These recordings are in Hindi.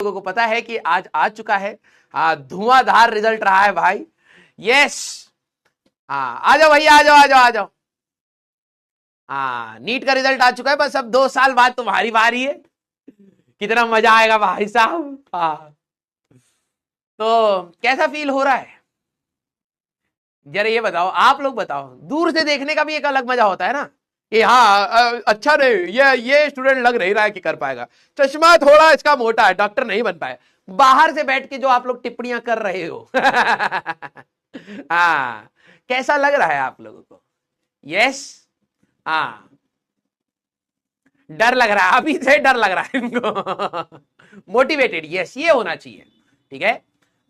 लोगों को पता है कि आज आ चुका है, धुआंधार रिजल्ट रहा है भाई। यस, आ जाओ भैया, आ जाओ आ जाओ आ जाओ। नीट का रिजल्ट आ चुका है, बस अब 2 साल बाद तुम्हारी बारी है। कितना मजा आएगा भाई साहब। तो कैसा फील हो रहा है जरा ये बताओ, आप लोग बताओ। दूर से देखने का भी एक अलग मजा होता है ना कि अच्छा नहीं, ये स्टूडेंट लग नहीं रहा है कि कर पाएगा, चश्मा थोड़ा इसका मोटा है, डॉक्टर नहीं बन पाए। बाहर से बैठ के जो आप लोग टिप्पणियां कर रहे हो कैसा लग रहा है आप लोगों को? यस, डर लग रहा है, अभी से डर लग रहा है इनको मोटिवेटेड, यस, ये होना चाहिए, ठीक है।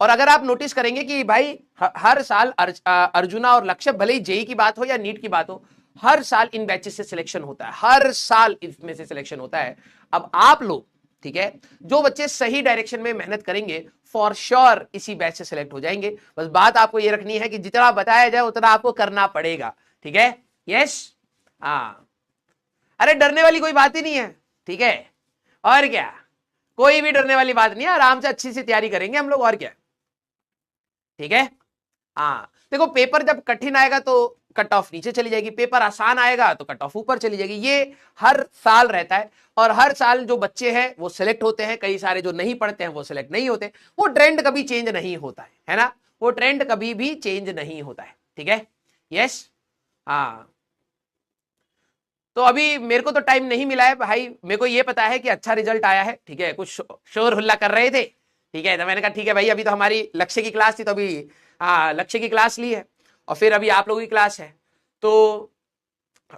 और अगर आप नोटिस करेंगे कि भाई हर साल अर्जुना और लक्ष्य, भले ही जेई की बात हो या नीट की बात हो, हर साल इन बैचेस से सिलेक्शन होता है, हर साल इसमें से सिलेक्शन होता है। अब आप लोग, ठीक है, जो बच्चे सही डायरेक्शन में मेहनत करेंगे फॉर श्योर इसी बैच से सिलेक्ट हो जाएंगे। बस बात आपको ये रखनी है कि जितना बताया जाए उतना आपको करना पड़ेगा, ठीक है। यस, अरे डरने वाली कोई बात ही नहीं है, ठीक है। और क्या, कोई भी डरने वाली बात नहीं है, आराम से अच्छी सी तैयारी करेंगे हम लोग, और क्या, ठीक है। देखो पेपर जब कठिन आएगा तो कट ऑफ नीचे चली जाएगी, पेपर आसान आएगा तो कट ऑफ ऊपर चली जाएगी, ये हर साल रहता है। और हर साल जो बच्चे हैं वो सिलेक्ट होते हैं, कई सारे जो नहीं पढ़ते हैं वो सिलेक्ट नहीं होते। वो ट्रेंड कभी चेंज नहीं होता है ना, वो ट्रेंड कभी भी चेंज नहीं होता है, ठीक है। यस, तो अभी मेरे को तो टाइम नहीं मिला है भाई, मेरे को ये पता है कि अच्छा रिजल्ट आया है, ठीक है। कुछ शोर हुल्ला कर रहे थे, ठीक है, तो मैंने कहा ठीक है भाई, अभी तो हमारी लक्ष्य की क्लास थी, तो अभी लक्ष्य की क्लास ली है, और फिर अभी आप लोगों की क्लास है। तो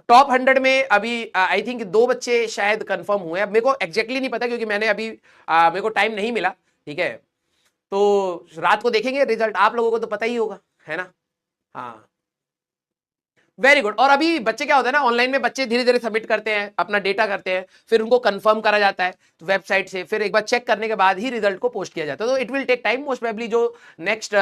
टॉप 100 में अभी आई थिंक 2 बच्चे शायद कंफर्म हुए हैं, मेरे को एग्जैक्टली नहीं पता क्योंकि मैंने अभी मेरे को टाइम नहीं मिला, ठीक है। तो रात को देखेंगे रिजल्ट, आप लोगों को तो पता ही होगा, है ना। Very good. और अभी बच्चे क्या होता है ना, ऑनलाइन में बच्चे धीरे धीरे सबमिट करते हैं, अपना डेटा करते हैं, फिर उनको कंफर्म करा जाता है वेबसाइट से, फिर एक बार चेक करने के बाद ही रिजल्ट को पोस्ट किया जाता है। तो it will take time, most probably जो नेक्स्ट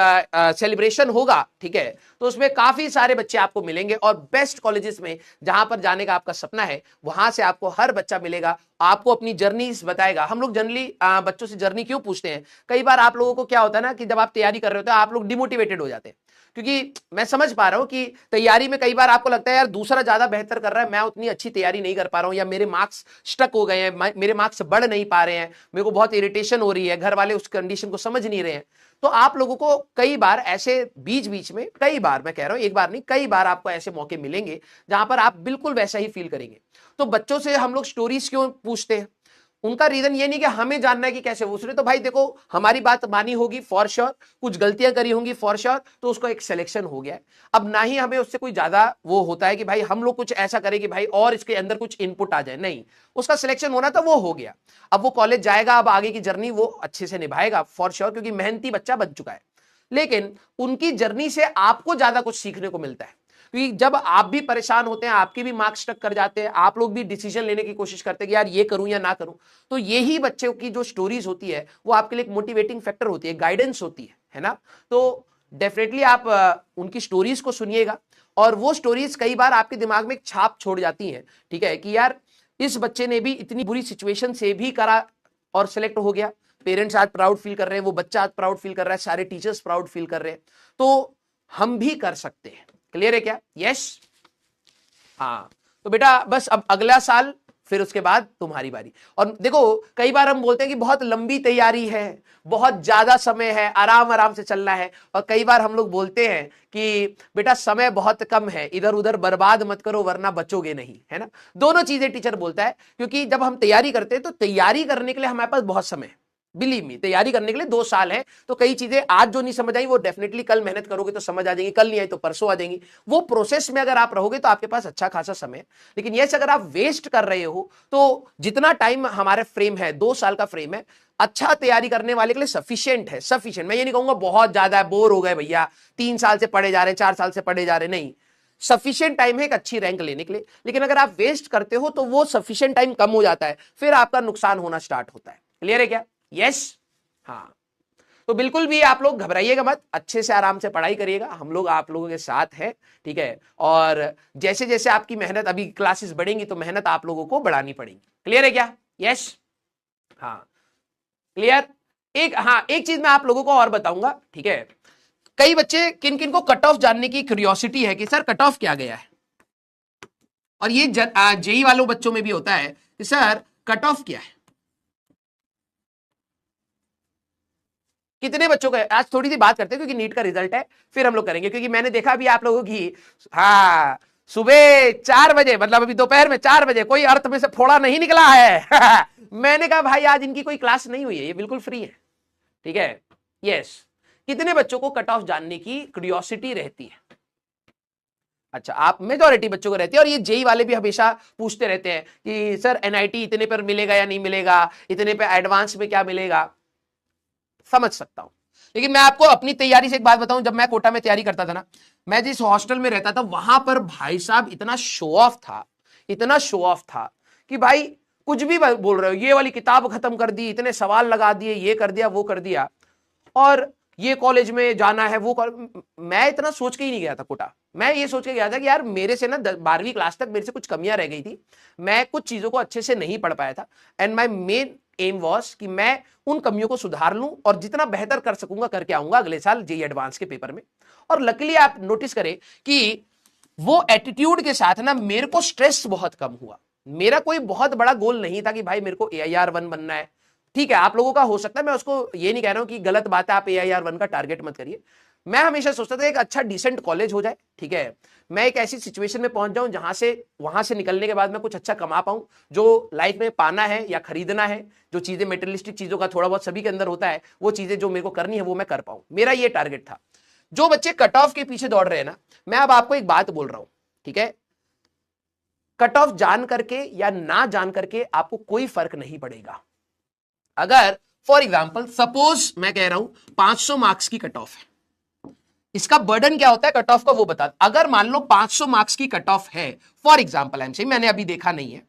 सेलिब्रेशन होगा, ठीक है, तो उसमें काफी सारे बच्चे आपको मिलेंगे, और बेस्ट कॉलेजेस में जहां पर जाने का आपका सपना है वहां से आपको हर बच्चा मिलेगा, आपको अपनी जर्नी बताएगा। हम लोग जनरली बच्चों से जर्नी क्यों पूछते हैं, कई बार आप लोगों को क्या होता है ना कि जब आप तैयारी कर रहे होते हैं आप लोग डिमोटिवेटेड हो जाते हैं, क्योंकि मैं समझ पा रहा हूं कि तैयारी में कई बार आपको लगता है यार दूसरा ज्यादा बेहतर कर रहा है, मैं उतनी अच्छी तैयारी नहीं कर पा रहा हूं, या मेरे मार्क्स स्टक हो गए हैं, मेरे मार्क्स बढ़ नहीं पा रहे हैं, मेरे को बहुत इरिटेशन हो रही है, घर वाले उस कंडीशन को समझ नहीं रहे हैं। तो आप लोगों को कई बार ऐसे बीच बीच में, कई बार, मैं कह रहा हूं एक बार नहीं, कई बार आपको ऐसे मौके मिलेंगे जहां पर आप बिल्कुल वैसा ही फील करेंगे। तो बच्चों से हम लोग स्टोरीज क्यों पूछते हैं, उनका रीजन ये नहीं कि हमें जानना है कि कैसे, उसने तो भाई देखो हमारी बात मानी होगी फॉर श्योर, कुछ गलतियां करी होंगी फॉर श्योर, तो उसको एक सिलेक्शन हो गया है। अब ना ही हमें उससे कोई ज्यादा वो होता है कि भाई हम लोग कुछ ऐसा करें कि भाई और इसके अंदर कुछ इनपुट आ जाए, नहीं, उसका सिलेक्शन होना था, वो हो गया। अब वो कॉलेज जाएगा, अब आगे की जर्नी वो अच्छे से निभाएगा फॉर श्योर, क्योंकि मेहनती बच्चा बन चुका है। लेकिन उनकी जर्नी से आपको ज्यादा कुछ सीखने को मिलता है, क्योंकि जब आप भी परेशान होते हैं, आपके भी मार्क्स स्टक कर जाते हैं, आप लोग भी डिसीजन लेने की कोशिश करते हैं कि यार ये करूं या ना करूं, तो यही बच्चों की जो स्टोरीज होती है वो आपके लिए एक मोटिवेटिंग फैक्टर होती है, गाइडेंस होती है ना। तो डेफिनेटली आप उनकी स्टोरीज को सुनिएगा, और वो स्टोरीज कई बार आपके दिमाग में एक छाप छोड़ जाती हैं, ठीक है, कि यार इस बच्चे ने भी इतनी बुरी सिचुएशन से भी करा और सिलेक्ट हो गया, पेरेंट्स आज प्राउड फील कर रहे हैं, वो बच्चा आज प्राउड फील कर रहा है, सारे टीचर्स प्राउड फील कर रहे हैं, तो हम भी कर सकते हैं। क्लियर है क्या? यस, तो बेटा बस अब अगला साल, फिर उसके बाद तुम्हारी बारी। और देखो कई बार हम बोलते हैं कि बहुत लंबी तैयारी है, बहुत ज्यादा समय है, आराम आराम से चलना है, और कई बार हम लोग बोलते हैं कि बेटा समय बहुत कम है, इधर उधर बर्बाद मत करो वरना बचोगे नहीं, है ना। दोनों चीजें टीचर बोलता है, क्योंकि जब हम तैयारी करते हैं तो तैयारी करने के लिए हमारे पास बहुत समय है, बिलीव मी, तैयारी करने के लिए 2 साल है, तो कई चीजें आज जो नहीं समझ आई वो डेफिनेटली कल मेहनत करोगे तो समझ आ जाएंगी, कल नहीं आई तो परसों आ जाएंगी। वो प्रोसेस में अगर आप रहोगे तो आपके पास अच्छा खासा समय है। लेकिन यस, अगर आप वेस्ट कर रहे हो तो जितना टाइम हमारे फ्रेम है, 2 साल का फ्रेम है, अच्छा तैयारी करने वाले के लिए सफिशिएंट है, सफिशिएंट। मैं ये नहीं कहूंगा बहुत ज्यादा है, बोर हो गए भैया, 3 साल से पढ़े जा रहे हैं, 4 साल से पढ़े जा रहे हैं, नहीं, सफिशिएंट टाइम है एक अच्छी रैंक लेने के लिए। लेकिन अगर आप वेस्ट करते हो तो वो सफिशिएंट टाइम कम हो जाता है, फिर आपका नुकसान होना स्टार्ट होता है। क्लियर है क्या? यस, तो बिल्कुल भी आप लोग घबराइएगा मत, अच्छे से आराम से पढ़ाई करिएगा, हम लोग आप लोगों के साथ हैं, ठीक है। और जैसे जैसे आपकी मेहनत, अभी क्लासेस बढ़ेंगी तो मेहनत आप लोगों को बढ़ानी पड़ेगी। क्लियर है क्या? Yes, clear. एक चीज मैं आप लोगों को और बताऊंगा, ठीक है। कई बच्चे किन किन को कट ऑफ जानने की क्यूरियोसिटी है कि सर कट ऑफ क्या गया है, और ये जेई वालों बच्चों में भी होता है कि सर कट ऑफ क्या है। कितने बच्चों का, आज थोड़ी सी बात करते हैं क्योंकि नीट का रिजल्ट है, फिर हम लोग करेंगे, क्योंकि मैंने देखा अभी आप लोगों की, हाँ, सुबह 4 बजे, मतलब अभी दोपहर में 4 बजे कोई अर्थ में से फोड़ा नहीं निकला है मैंने कहा भाई आज इनकी कोई क्लास नहीं हुई है, ये बिल्कुल फ्री है, ठीक है। यस, कितने बच्चों को कट ऑफ जानने की क्यूरियोसिटी रहती है? अच्छा, आप मेजॉरिटी बच्चों को रहती है। और ये जेई वाले भी हमेशा पूछते रहते हैं कि सर एनआईटी इतने पर मिलेगा या नहीं मिलेगा, इतने पे एडवांस में क्या मिलेगा। समझ सकता हूं, लेकिन मैं आपको अपनी तैयारी से एक बात बताऊं, जब मैं कोटा में तैयारी करता था ना, मैं जिस हॉस्टल में रहता था वहां पर भाई साहब इतना शो ऑफ था, इतना शो ऑफ था कि भाई कुछ भी बोल रहे हो, ये वाली किताब खत्म कर दी, इतने सवाल लगा दिए, ये कर दिया वो कर दिया, और ये कॉलेज में जाना है वो मैं इतना सोच के ही नहीं गया था कोटा। मैं ये सोच के गया था कि यार मेरे से ना 12वीं क्लास तक मेरे से कुछ कमियां रह गई थी, मैं कुछ चीजों को अच्छे से नहीं पढ़ पाया था, and my main M was कि मैं उन कमियों को सुधार लूं और जितना बेहतर कर सकूंगा करके आऊंगा अगले साल जेईई एडवांस के पेपर में। और लकीली आप नोटिस करें कि वो एटीट्यूड के साथ ना मेरे को स्ट्रेस बहुत कम हुआ। मेरा कोई बहुत बड़ा गोल नहीं था कि भाई मेरे को AIR 1 बनना है, ठीक है, आप लोगों का हो सकता है, मैं उसको ये नहीं कह रहा हूं कि गलत बात है, आप AIR 1 का टारगेट मत करिए। मैं हमेशा सोचता था एक अच्छा डिसेंट कॉलेज हो जाए, ठीक है, मैं एक ऐसी सिचुएशन में पहुंच जाऊं जहां से वहां से निकलने के बाद मैं कुछ अच्छा कमा पाऊं, जो लाइफ में पाना है या खरीदना है, जो चीजें मेटेरियलिस्टिक चीजों का थोड़ा बहुत सभी के अंदर होता है, वो चीजें जो मेरे को करनी है वो मैं कर पाऊं, मेरा ये टारगेट था। जो बच्चे कट ऑफ के पीछे दौड़ रहे हैं ना, मैं अब आपको एक बात बोल रहा हूं, ठीक है, कट ऑफ जान करके या ना जान करके आपको कोई फर्क नहीं पड़ेगा। अगर फॉर एग्जाम्पल सपोज मैं कह रहा हूं 500 मार्क्स की कट ऑफ है, इसका बर्डन क्या होता है कट ऑफ का वो बता। अगर मान लो 500 मार्क्स की कट ऑफ है, फॉर एग्जाम्पल एम से, मैंने अभी देखा नहीं है,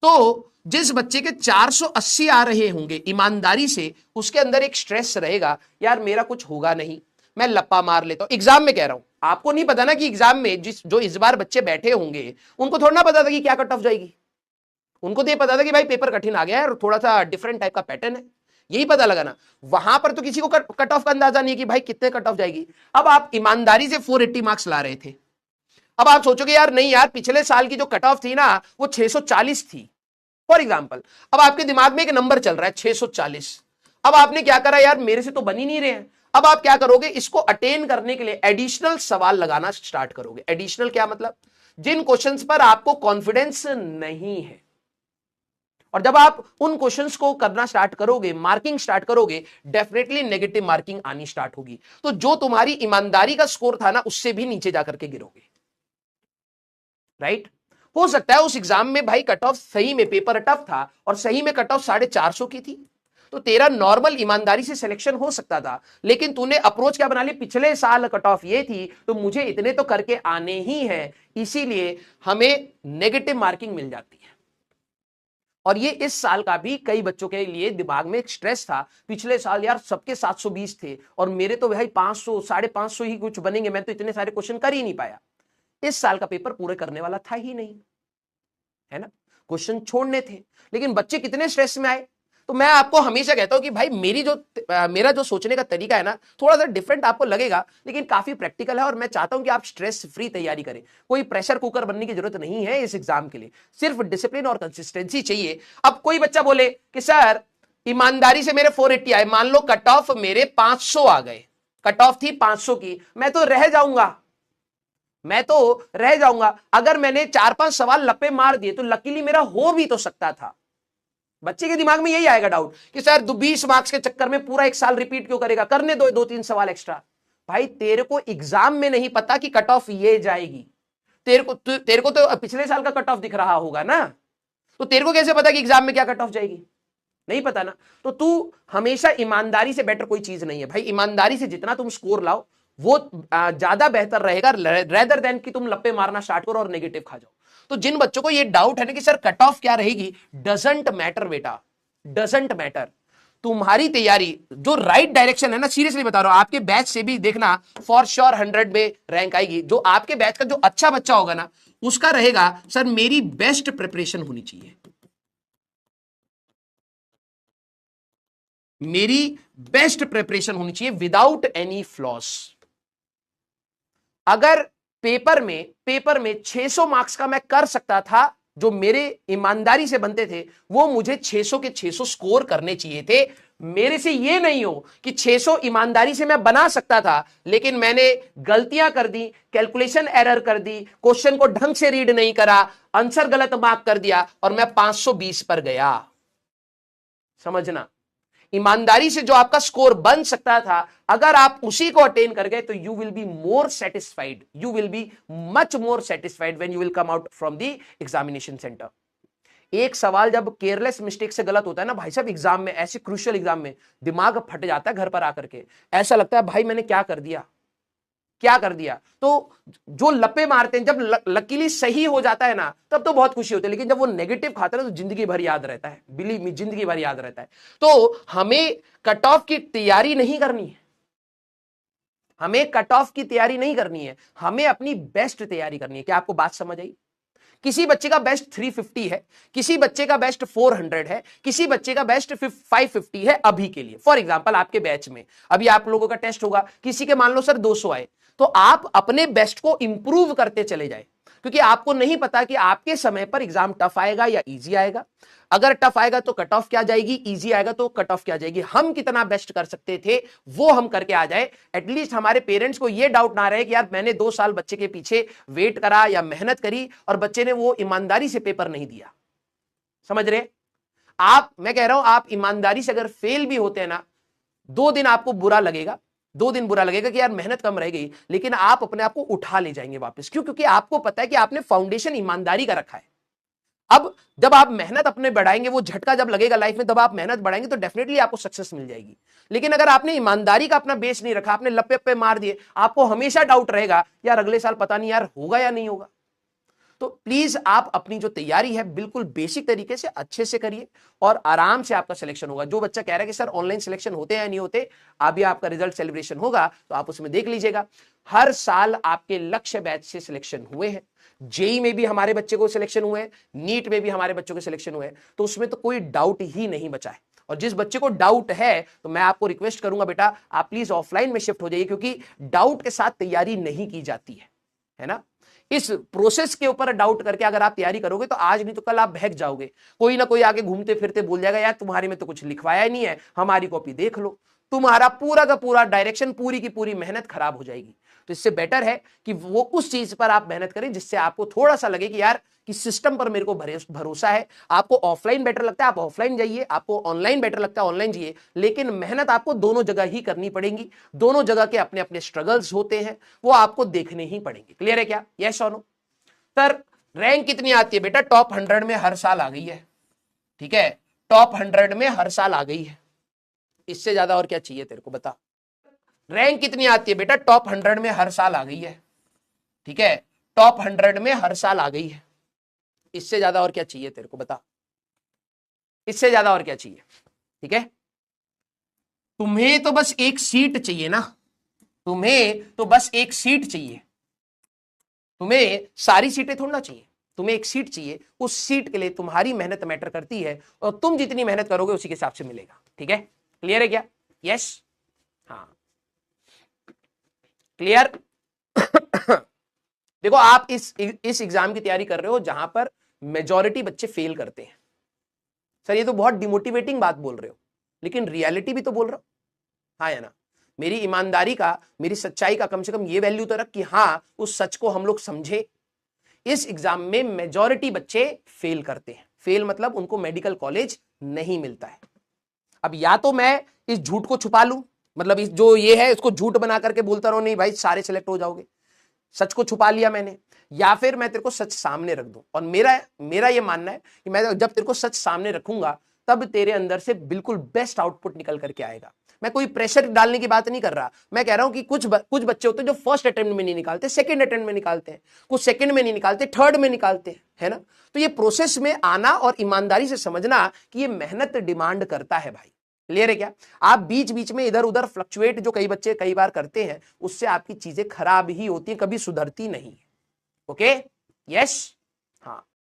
तो जिस बच्चे के 480 आ रहे होंगे ईमानदारी से, उसके अंदर एक स्ट्रेस रहेगा, यार मेरा कुछ होगा नहीं, मैं लप्पा मार लेता हूं। एग्जाम में कह रहा हूं, आपको नहीं पता ना कि एग्जाम में जो इस बार बच्चे बैठे होंगे उनको थोड़ा ना पता था कि क्या कट ऑफ जाएगी, उनको तो ये पता था कि भाई पेपर कठिन आ गया है और थोड़ा सा डिफरेंट टाइप का पैटर्न है, यही पता लगा ना। वहां पर तो किसी को कट ऑफ का अंदाजा नहीं है कि भाई कितने कट ऑफ जाएगी। अब आप ईमानदारी से 480 मार्क्स ला रहे थे, अब आप सोचोगे यार नहीं यार पिछले साल की जो कट ऑफ थी ना वो 640 थी फॉर एग्जाम्पल। अब आपके दिमाग में एक नंबर चल रहा है 640, अब आपने क्या करा, यार मेरे से तो बन ही नहीं रहे हैं। अब आप क्या करोगे, इसको अटेन करने के लिए एडिशनल सवाल लगाना स्टार्ट करोगे। एडिशनल क्या मतलब, जिन क्वेश्चंस पर आपको कॉन्फिडेंस नहीं है, और जब आप उन क्वेश्चंस को करना स्टार्ट करोगे, मार्किंग स्टार्ट करोगे, डेफिनेटली नेगेटिव मार्किंग आनी स्टार्ट होगी, तो जो तुम्हारी ईमानदारी का स्कोर था ना उससे भी नीचे जाकर के गिरोगे, राइट। हो सकता है उस एग्जाम में भाई कट ऑफ सही में, पेपर टफ था और सही में कट ऑफ 450 की थी, तो तेरा नॉर्मल ईमानदारी से सिलेक्शन हो सकता था, लेकिन तूने अप्रोच क्या बना ली, पिछले साल कट ऑफ ये थी तो मुझे इतने तो करके आने ही है, इसीलिए हमें नेगेटिव मार्किंग मिल जाती है। और ये इस साल का भी कई बच्चों के लिए दिमाग में एक स्ट्रेस था, पिछले साल यार सबके 720 थे और मेरे तो भाई 500 550 ही कुछ बनेंगे, मैं तो इतने सारे क्वेश्चन कर ही नहीं पाया। इस साल का पेपर पूरे करने वाला था ही नहीं, है ना, क्वेश्चन छोड़ने थे, लेकिन बच्चे कितने स्ट्रेस में आए। तो मैं आपको हमेशा कहता हूं कि भाई मेरा जो सोचने का तरीका है ना थोड़ा सा डिफरेंट आपको लगेगा, लेकिन काफी प्रैक्टिकल है, और मैं चाहता हूं कि आप स्ट्रेस फ्री तैयारी करें। कोई प्रेशर कुकर बनने की जरूरत नहीं है इस एग्जाम के लिए, सिर्फ डिसिप्लिन और कंसिस्टेंसी चाहिए। अब कोई बच्चा बोले कि सर ईमानदारी से मेरे 480 आए, मान लो कट ऑफ मेरे 500 आ गए, कट ऑफ थी 500 की, मैं तो रह जाऊंगा, मैं तो रह जाऊंगा। अगर मैंने 4-5 सवाल लपे मार दिए तो लकीली मेरा हो भी तो सकता था। बच्चे के दिमाग में यही आएगा डाउट कि सर 20 मार्क्स के चक्कर में पूरा एक साल रिपीट क्यों करेगा, करने दो 2-3 सवाल एक्स्ट्रा। भाई तेरे को एग्जाम में नहीं पता कि कट ऑफ ये जाएगी, तेरे को तो पिछले साल का कट ऑफ दिख रहा होगा ना, तो तेरे को कैसे पता कि एग्जाम में क्या कट ऑफ जाएगी, नहीं पता ना। तो तू हमेशा ईमानदारी से बेटर कोई चीज नहीं है भाई, ईमानदारी से जितना तुम स्कोर लाओ वो ज्यादा बेहतर रहेगा, रेदर देन कि तुम लप्पे मारना स्टार्ट करो और नेगेटिव खा जाओ। तो जिन बच्चों को ये डाउट है ना कि सर कट ऑफ क्या रहेगी, डजंट मैटर बेटा, डजंट मैटर। तुम्हारी तैयारी जो राइट डायरेक्शन है ना, सीरियसली बता रहा हूं, आपके बैच से भी देखना फॉर श्योर 100 में रैंक आएगी। जो आपके बैच का जो अच्छा बच्चा होगा ना उसका रहेगा सर मेरी बेस्ट प्रिपरेशन होनी चाहिए, मेरी बेस्ट प्रिपरेशन होनी चाहिए विदाउट एनी फ्लॉस। अगर पेपर में 600 मार्क्स का मैं कर सकता था, जो मेरे ईमानदारी से बनते थे, वो मुझे 600 के 600 स्कोर करने चाहिए थे। मेरे से ये नहीं हो कि 600 ईमानदारी से मैं बना सकता था, लेकिन मैंने गलतियां कर दी, कैलकुलेशन एरर कर दी, क्वेश्चन को ढंग से रीड नहीं करा, आंसर गलत मार्क कर दिया और मैं 520 पर गया। समझना, ईमानदारी से जो आपका स्कोर बन सकता था, अगर आप उसी को अटेन कर गए तो you will be more satisfied, you will be much more satisfied when you will come out from the examination centre. एक सवाल जब केयरलेस मिस्टेक से गलत होता है ना भाई साहब, एग्जाम में, ऐसे क्रूशियल एग्जाम में दिमाग फट जाता है घर पर आकर के। ऐसा लगता है भाई मैंने क्या कर दिया, क्या कर दिया। तो जो लपे मारते हैं, जब लकीली सही हो जाता है ना, तब तो बहुत खुशी होती है, लेकिन जब वो नेगेटिव खाता है तो जिंदगी भर याद रहता है, बिलीव मी, जिंदगी भर याद रहता है। तो हमें कट ऑफ की तैयारी नहीं करनी है, हमें कट ऑफ की तैयारी नहीं करनी है, हमें अपनी बेस्ट तैयारी करनी है। क्या आपको बात समझ आई? किसी बच्चे का बेस्ट 350 है, किसी बच्चे का बेस्ट 400 है, किसी बच्चे का बेस्ट 550 है अभी के लिए। फॉर एग्जांपल आपके बैच में अभी आप लोगों का टेस्ट होगा, किसी के मान लो सर 200 आए, तो आप अपने बेस्ट को इंप्रूव करते चले जाए, क्योंकि आपको नहीं पता कि आपके समय पर एग्जाम टफ आएगा या इजी आएगा। अगर टफ आएगा तो कट ऑफ क्या जाएगी, इजी आएगा तो कट ऑफ क्या जाएगी। हम कितना बेस्ट कर सकते थे वो हम करके आ जाए, एटलीस्ट हमारे पेरेंट्स को ये डाउट ना रहे कि यार मैंने 2 साल बच्चे के पीछे वेट करा या मेहनत करी और बच्चे ने वो ईमानदारी से पेपर नहीं दिया। समझ रहे आप? मैं कह रहा हूं आप ईमानदारी से अगर फेल भी होते हैं ना, 2 दिन आपको बुरा लगेगा, 2 दिन बुरा लगेगा कि यार मेहनत कम रह गई, लेकिन आप अपने आप को उठा ले जाएंगे वापस। क्यों? क्योंकि आपको पता है कि आपने फाउंडेशन ईमानदारी का रखा है। अब जब आप मेहनत अपने बढ़ाएंगे, वो झटका जब लगेगा लाइफ में, तब आप मेहनत बढ़ाएंगे तो डेफिनेटली आपको सक्सेस मिल जाएगी। लेकिन अगर आपने ईमानदारी का अपना बेस नहीं रखा, आपने लप्पे पे मार दिए, आपको हमेशा डाउट रहेगा यार अगले साल पता नहीं यार होगा या नहीं होगा। तो प्लीज आप अपनी जो तैयारी है बिल्कुल बेसिक तरीके से अच्छे से करिए और आराम से आपका सिलेक्शन होगा। जो बच्चा कह रहा है कि सर ऑनलाइन सिलेक्शन होते हैं या नहीं होते, अभी आपका रिजल्ट सेलिब्रेशन होगा तो आप उसमें देख लीजिएगा। हर साल आपके लक्ष्य बैच से सिलेक्शन हुए हैं, जेई में भी हमारे बच्चे को सिलेक्शन हुए हैं, नीट में भी हमारे बच्चों के सिलेक्शन हुए हैं, तो उसमें तो कोई डाउट ही नहीं बचा है। और जिस बच्चे को डाउट है तो मैं आपको रिक्वेस्ट करूंगा बेटा आप प्लीज ऑफलाइन में शिफ्ट हो जाइए, क्योंकि डाउट के साथ तैयारी नहीं की जाती है ना। इस प्रोसेस के ऊपर डाउट करके अगर आप तैयारी करोगे तो आज नहीं तो कल आप बहक जाओगे। कोई ना कोई आगे घूमते फिरते बोल जाएगा यार तुम्हारे में तो कुछ लिखवाया ही नहीं है, हमारी कॉपी देख लो, तुम्हारा पूरा का पूरा डायरेक्शन, पूरी की पूरी मेहनत खराब हो जाएगी। तो इससे बेटर है कि वो उस चीज पर आप मेहनत करें जिससे आपको थोड़ा सा लगे कि यार कि सिस्टम पर मेरे को भरोसा है। आपको ऑफलाइन बेटर लगता है आप ऑफलाइन जाइए, आपको ऑनलाइन बेटर लगता है ऑनलाइन जाइए, लेकिन मेहनत आपको दोनों जगह ही करनी पड़ेगी। दोनों जगह के अपने अपने स्ट्रगल्स होते हैं, वो आपको देखने ही पड़ेंगे। क्लियर है क्या? यस और नो? सर रैंक कितनी आती है बेटा? टॉप 100 में हर साल आ गई है, ठीक है, टॉप 100 में हर साल आ गई है, इससे ज्यादा और क्या चाहिए तेरे को? बता। रैंक कितनी आती है बेटा? टॉप 100 में हर साल आ गई है, ठीक है, टॉप 100 में हर साल आ गई है, इससे ज्यादा और क्या चाहिए तेरे को? बता, इससे ज्यादा और क्या चाहिए? ठीक है, तुम्हें तो बस एक सीट चाहिए ना, तुम्हें तो बस एक सीट चाहिए, तुम्हें सारी सीटें थोड़ा चाहिए, तुम्हें एक सीट चाहिए। उस सीट के लिए तुम्हारी मेहनत मैटर करती है और तुम जितनी मेहनत करोगे उसी के हिसाब से मिलेगा। ठीक है, क्लियर है क्या? यस, हाँ, क्लियर। देखो आप इस एग्जाम की तैयारी कर रहे हो जहां पर मेजॉरिटी बच्चे फेल करते हैं। सर ये तो बहुत डिमोटिवेटिंग बात बोल रहे हो, लेकिन रियलिटी भी तो बोल रहा हूं, हाँ या ना? मेरी ईमानदारी का, मेरी सच्चाई का कम से कम ये वैल्यू तो रख कि हाँ उस सच को हम लोग समझे। इस एग्जाम में मेजॉरिटी बच्चे फेल करते हैं। फेल मतलब उनको मेडिकल कॉलेज नहीं मिलता है। अब या तो मैं इस झूठ को छुपा लूं, मतलब इस जो ये है इसको झूठ बना करके बोलता रहूं नहीं भाई सारे सिलेक्ट हो जाओगे, सच को छुपा लिया मैंने, या फिर मैं तेरे को सच सामने रख दूं। और मेरा ये मानना है कि मैं जब तेरे को सच सामने रखूंगा तब तेरे अंदर से बिल्कुल बेस्ट आउटपुट निकल करके आएगा। मैं कोई प्रेशर डालने की बात नहीं कर रहा, मैं कह रहा हूं कि कुछ बच्चे होते हैं जो फर्स्ट अटेम्प्ट में नहीं निकालते, सेकंड अटेम्प्ट में निकालते हैं, कुछ सेकंड में नहीं निकालते, थर्ड में निकालते हैं, है ना। तो ये प्रोसेस में आना और ईमानदारी से समझना कि ये मेहनत डिमांड करता है भाई। क्लियर है क्या? आप बीच बीच में इधर उधर फ्लक्चुएट जो कई बच्चे कई बार करते हैं, उससे आपकी चीजें खराब ही होती हैं, कभी सुधरती नहीं। ओके, यस, हाँ।